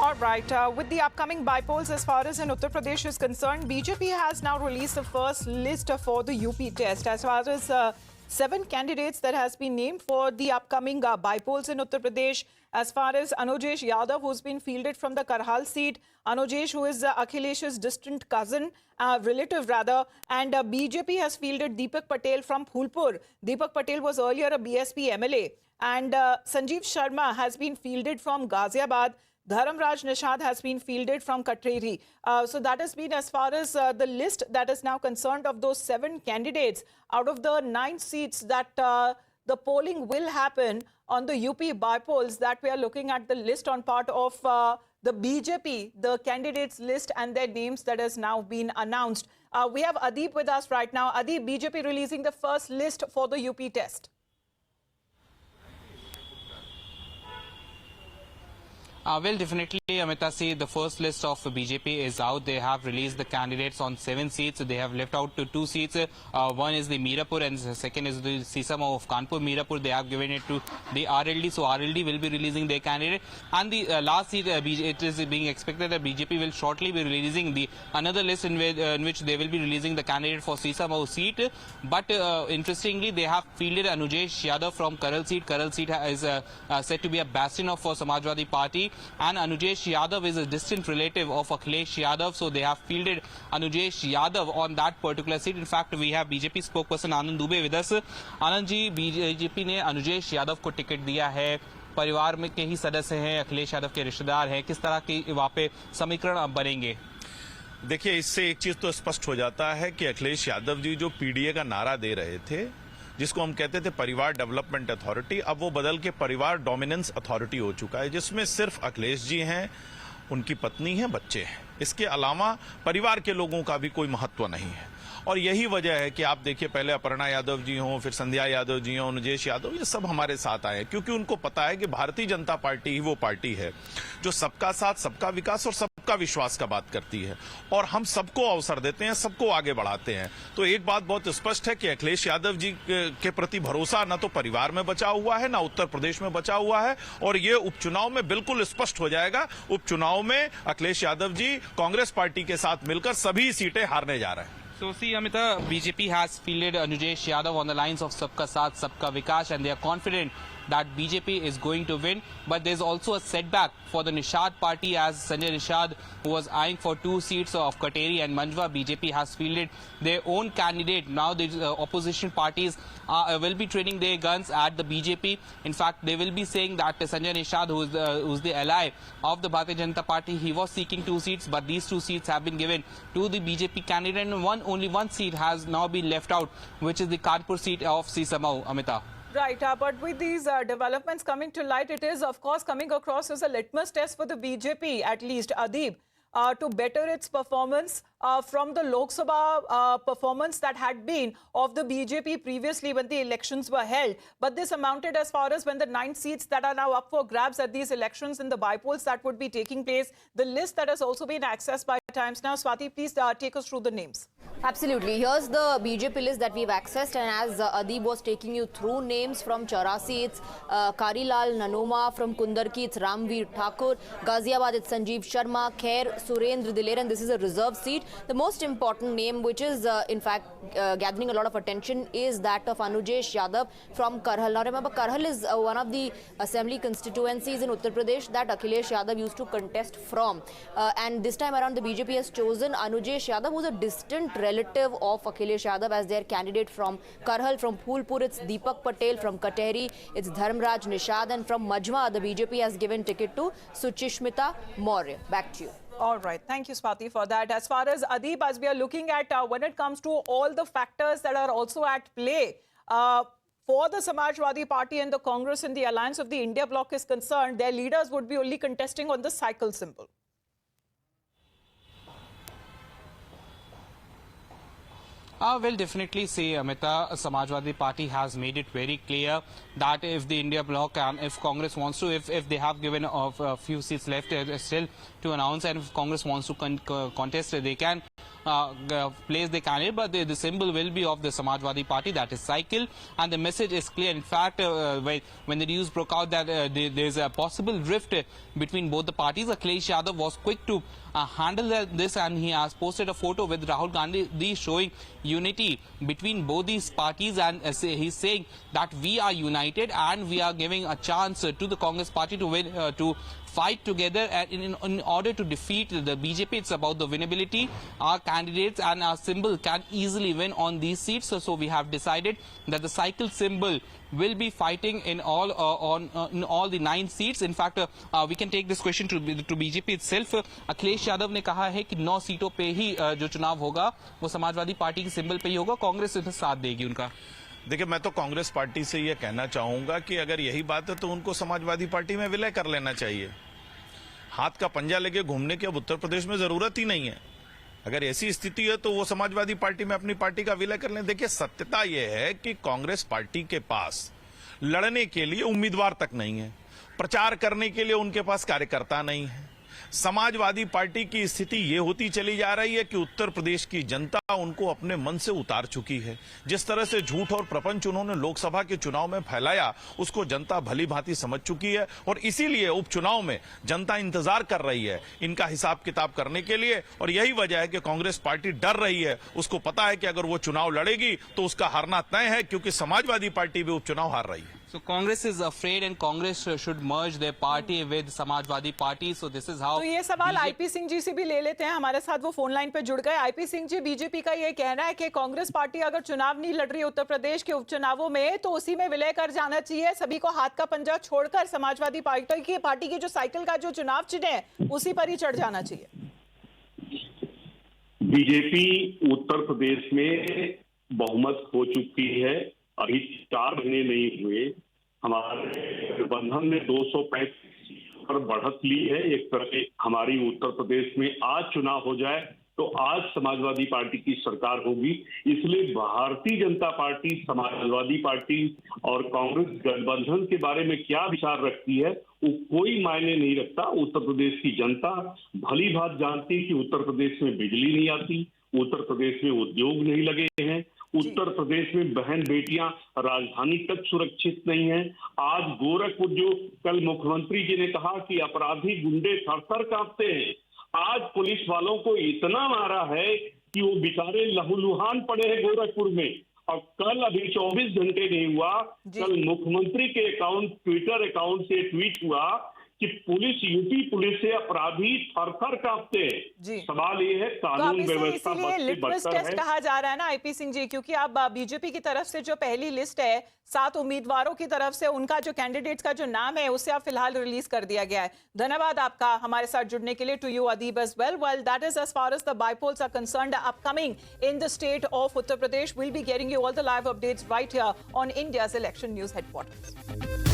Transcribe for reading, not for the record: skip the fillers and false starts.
All right. With the upcoming bypolls, as far as in Uttar Pradesh is concerned, BJP has now released the first list for the UP test. As far as 7 candidates that has been named for the upcoming bypolls in Uttar Pradesh, as far as Anujesh Yadav, who's been fielded from the Karhal seat, Anujesh, who is Akhilesh's distant cousin, relative rather, and BJP has fielded Deepak Patel from Phulpur. Deepak Patel was earlier a BSP MLA, and Sanjeev Sharma has been fielded from Ghaziabad. Dharamraj Nishad has been fielded from Kateri. So that has been as far as the list that is now concerned of those 7 candidates out of the 9 seats that the polling will happen on the UP bypolls, that we are looking at the list on part of the BJP, the candidates list and their names that has now been announced. We have Adeep with us right now. Adeep, BJP releasing the first list for the UP test. Well, definitely, Amita, see, the first list of BJP is out. They have released the candidates on 7 seats. They have left out 2 seats. One is the Mirapur and the second is the Sisamo of Kanpur. Mirapur, they have given it to the RLD. So RLD will be releasing their candidate. And the last seat, it is being expected that BJP will shortly be releasing the another list in which they will be releasing the candidate for Sisamo seat. But interestingly, they have fielded Anujesh Yadav from Karal seat. Karal seat is said to be a bastion of Samajwadi Party. And Anujesh Yadav is a distant relative of Akhilesh Yadav, so they have fielded Anujesh Yadav on that particular seat. In fact, we have BJP spokesperson Anand Dubey with us. Anand ji, BJP ने Anujesh Yadav को ticket दिया है, परिवार में के ही सदस्य हैं, अखिलेश यादव के रिश्तेदार हैं, किस तरह की वहाँ पे समीकरण अब बनेंगे? देखिए, इससे एक चीज तो स्पष्ट हो जाता है कि अखिलेश यादव जी जो पीडीए का नारा दे रहे थे, जिसको हम कहते थे परिवार डेवलपमेंट अथॉरिटी, अब वो बदल के परिवार डोमिनेंस अथॉरिटी हो चुका है, जिसमें सिर्फ अखिलेश जी हैं, उनकी पत्नी है, बच्चे हैं। इसके अलावा परिवार के लोगों का भी कोई महत्व नहीं है। और यही वजह है कि आप देखिए, पहले अपर्णा यादव जी हों, फिर संध्या यादव जी हों, अनुजेश यादव, ये सब हमारे साथ आए, क्योंकि उनको पता है कि भारतीय जनता पार्टी ही वो पार्टी है जो सबका साथ, सबका विकास और सबका विश्वास का बात करती है, और हम सबको अवसर देते हैं, सबको आगे बढ़ाते हैं। तो एक बात बहुत स्पष्ट है कि अखिलेश यादव जी के प्रति भरोसा न तो परिवार में बचा हुआ है, न उत्तर प्रदेश में बचा हुआ है, और ये उपचुनाव में बिल्कुल स्पष्ट हो जाएगा। उपचुनाव में अखिलेश यादव जी कांग्रेस पार्टी के साथ मिलकर सभी सीटें हारने जा रहे हैं। So see, Amita, BJP has fielded Anujesh Yadav on the lines of Sabka Saath, Sabka Vikas, and they are confident that BJP is going to win. But there's also a setback for the Nishad party, as Sanjay Nishad, who was eyeing for 2 seats of Kateri and Manjwa, BJP has fielded their own candidate. Now the opposition parties will be training their guns at the BJP. In fact, they will be saying that Sanjay Nishad, who's the ally of the Bharatiya Janata Party, he was seeking 2 seats, but these 2 seats have been given to the BJP candidate, and only one seat has now been left out, which is the Kanpur seat of Sisamau, Amita. Right, but with these developments coming to light, it is, of course, coming across as a litmus test for the BJP, at least, Adeep, to better its performance from the Lok Sabha performance that had been of the BJP previously when the elections were held. But this amounted as far as when the 9 seats that are now up for grabs at these elections in the bypolls that would be taking place, the list that has also been accessed by Times Now. Swati, please take us through the names. Absolutely. Here's the BJP list that we've accessed, and as Adeep was taking you through names from Chaurasi, it's Karilal Nanoma, from Kundarki, it's Ramveer Thakur, Ghaziabad, it's Sanjeev Sharma, Khair, Surendra Diler, and this is a reserve seat. The most important name, which is in fact gathering a lot of attention, is that of Anujesh Yadav from Karhal. Now remember, Karhal is one of the assembly constituencies in Uttar Pradesh that Akhilesh Yadav used to contest from. And this time around, the BJP has chosen Anujesh Yadav, who's a distant relative of Akhilesh Yadav, as their candidate from Karhal. From Phulpur, it's Deepak Patel. From Kateri, it's Dharamraj Nishad. And from Majma, the BJP has given ticket to Suchishmita Maurya. Back to you. All right. Thank you, Swati, for that. As far as Adeep, as we are looking at when it comes to all the factors that are also at play for the Samajwadi Party and the Congress and the alliance of the India bloc is concerned, their leaders would be only contesting on the cycle symbol. Well, definitely say, Amita, Samajwadi Party has made it very clear that if the India bloc and if Congress wants to, if they have given a few seats left still to announce, and if Congress wants to contest, they can. place the candidate, but the symbol will be of the Samajwadi Party, that is cycle, and the message is clear. In fact, when the news broke out that there is a possible rift between both the parties, Akhilesh Yadav was quick to handle this, and he has posted a photo with Rahul Gandhi showing unity between both these parties, and he's saying that we are united and we are giving a chance to the Congress party to win, to fight together in order to defeat the BJP. It's about the winnability. Our candidates and our symbol can easily win on these seats. So we have decided that the cycle symbol will be fighting in all in all the 9 seats. In fact, we can take this question to BJP itself. Akhilesh Yadav ने कहा है कि 9 सीटों पे ही जो चुनाव होगा वो समाजवादी पार्टी के सिंबल पे ही होगा, कांग्रेस इसमें साथ देगी उनका। देखिए, मैं तो कांग्रेस पार्टी से यह कहना चाहूंगा कि अगर यही बात है तो उनको समाजवादी पार्टी में विलय कर लेना चाहिए। हाथ का पंजा लेके घूमने की अब उत्तर प्रदेश में जरूरत ही नहीं है। अगर ऐसी स्थिति है तो वो समाजवादी पार्टी में अपनी पार्टी का विलय कर लें। देखिए, सत्यता यह है कि कांग्रेस पार्टी के पास लड़ने के लिए उम्मीदवार तक नहीं है, प्रचार करने के लिए उनके पास कार्यकर्ता नहीं है। समाजवादी पार्टी की स्थिति ये होती चली जा रही है कि उत्तर प्रदेश की जनता उनको अपने मन से उतार चुकी है। जिस तरह से झूठ और प्रपंच उन्होंने लोकसभा के चुनाव में फैलाया, उसको जनता भली भांति समझ चुकी है, और इसीलिए उपचुनाव में जनता इंतजार कर रही है इनका हिसाब किताब करने के लिए। और यही वजह है कि कांग्रेस पार्टी डर रही है। उसको पता है कि अगर वो चुनाव लड़ेगी तो उसका हारना तय है, क्योंकि समाजवादी पार्टी भी उपचुनाव हार रही है। So Congress is afraid and Congress should merge their party with Samajwadi Party. So this is how. तो ये सवाल आईपी सिंह जी से भी ले लेते हैं, हमारे साथ वो फोन लाइन पे जुड़ गए। आईपी सिंह जी, बीजेपी का ये कहना है कि कांग्रेस पार्टी अगर चुनाव नहीं लड़ रही उत्तर प्रदेश के उपचुनावों में तो उसी में विलय कर जाना चाहिए, सभी को हाथ का पंजा छोड़कर समाजवादी पार्टी की जो साइकिल का जो चुनाव चिन्ह है उसी पर ही चढ़ जाना चाहिए। बीजेपी उत्तर प्रदेश में बहुमत हो चुकी है। अभी 4 महीने नहीं हुए, हमारे गठबंधन ने 235 पर बढ़त ली है। एक तरह से हमारी उत्तर प्रदेश में आज चुनाव हो जाए तो आज समाजवादी पार्टी की सरकार होगी। इसलिए भारतीय जनता पार्टी, समाजवादी पार्टी और कांग्रेस गठबंधन के बारे में क्या विचार रखती है वो कोई मायने नहीं रखता। उत्तर प्रदेश की जनता भली भांति जानती है कि उत्तर प्रदेश में बिजली नहीं आती, उत्तर प्रदेश में उद्योग नहीं लगे हैं, उत्तर प्रदेश में बहन बेटियां राजधानी तक सुरक्षित नहीं है। आज गोरखपुर, जो कल मुख्यमंत्री जी ने कहा कि अपराधी गुंडे थर-थर कांपते हैं, आज पुलिस वालों को इतना मारा है कि वो बेचारे लहूलुहान पड़े हैं गोरखपुर में। और कल अभी 24 घंटे नहीं हुआ, कल मुख्यमंत्री के ट्विटर अकाउंट से ट्वीट हुआ कि पुलिस, यूपी पुलिस से अपराधी थर-थर कांपते हैं। सवाल ये है कानून व्यवस्था लिटमस टेस्ट कहा जा रहा है ना आईपी सिंह जी, क्योंकि अब बीजेपी की तरफ से जो पहली लिस्ट है 7 उम्मीदवारों की तरफ से, उनका जो कैंडिडेट्स का जो नाम है उसे अब फिलहाल रिलीज कर दिया गया है। धन्यवाद आपका हमारे साथ जुड़ने के लिए। To you Adeeb as well. Well, that is as far as the bypolls are concerned upcoming in the state of Uttar Pradesh. Will be getting you all the live updates right here on India's election news headquarters.